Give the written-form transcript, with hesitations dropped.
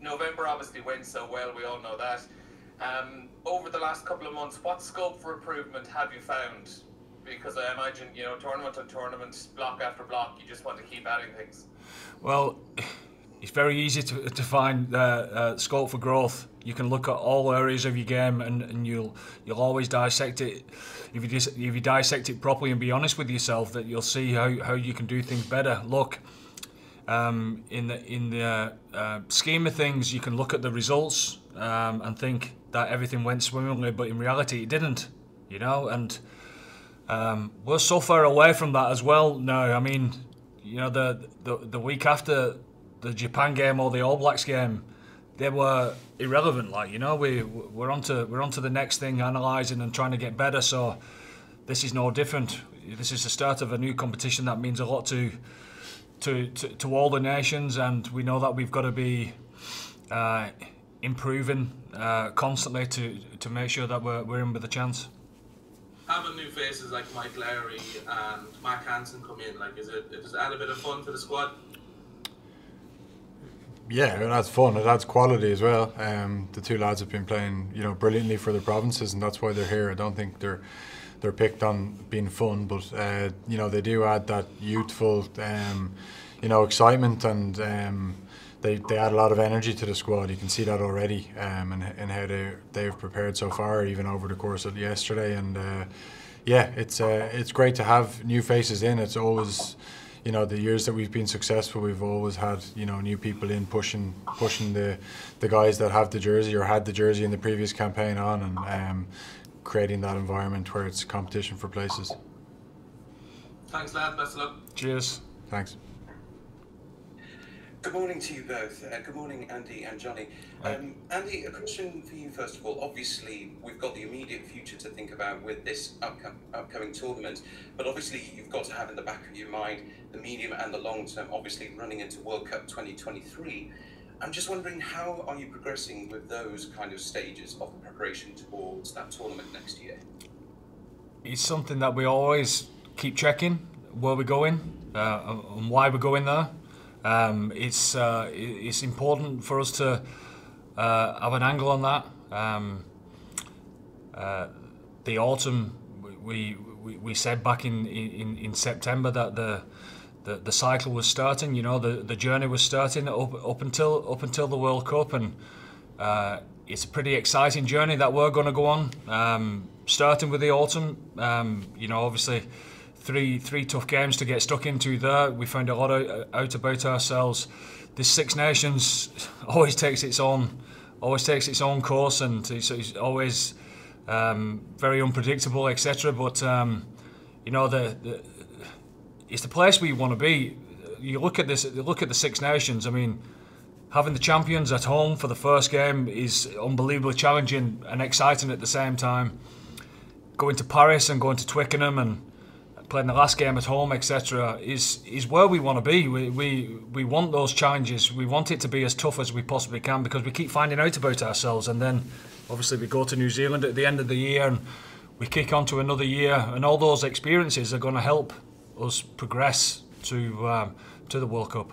November obviously went so well, we all know that. Over the last couple of months, what scope for improvement have you found? Because I imagine, tournament on tournament, block after block, you just want to keep adding things. Well, it's very easy to find scope for growth. You can look at all areas of your game, and you'll always dissect it. If you dissect it properly and be honest with yourself, that you'll see how you can do things better. Look, in the scheme of things, you can look at the results and think that everything went swimmingly, but in reality it didn't. And we're so far away from that as well now. I mean, the week after the Japan game or the All Blacks game, they were irrelevant. We're onto the next thing, analysing and trying to get better. So this is no different. This is the start of a new competition that means a lot to all the nations, and we know that we've got to be improving constantly to make sure that we're in with a chance. Having new faces like Mike Lowry and Mark Hansen come in, does it add a bit of fun to the squad? Yeah, it adds fun. It adds quality as well. The two lads have been playing, brilliantly for their provinces, and that's why they're here. I don't think they're picked on being fun, but they do add that youthful, excitement, and they add a lot of energy to the squad. You can see that already, and how they've prepared so far, even over the course of yesterday. And it's great to have new faces in. It's always, the years that we've been successful, we've always had new people in pushing the guys that have the jersey or had the jersey in the previous campaign on, and creating that environment where it's competition for places. Thanks, lad. Best of luck. Cheers. Thanks. Good morning to you both. Good morning, Andy and Johnny. Andy, a question for you first of all. Obviously, we've got the immediate future to think about with this upcoming tournament, but obviously you've got to have in the back of your mind the medium and the long term, obviously running into World Cup 2023. I'm just wondering, how are you progressing with those kind of stages of the preparation towards that tournament next year? It's something that we always keep checking, where we're going and why we're going there. It's important for us to have an angle on that. The autumn, we said back in September that the cycle was starting. The journey was starting up until the World Cup, and it's a pretty exciting journey that we're going to go on. Starting with the autumn, obviously. Three tough games to get stuck into there. We found a lot out about ourselves. This Six Nations always takes its own course, and it's always very unpredictable, etc. But it's the place we want to be. You look at this. Look at the Six Nations. I mean, having the champions at home for the first game is unbelievably challenging and exciting at the same time. Going to Paris and going to Twickenham and playing the last game at home, etc., is where we want to be. We want those challenges. We want it to be as tough as we possibly can, because we keep finding out about ourselves, and then obviously we go to New Zealand at the end of the year and we kick on to another year, and all those experiences are going to help us progress to the World Cup.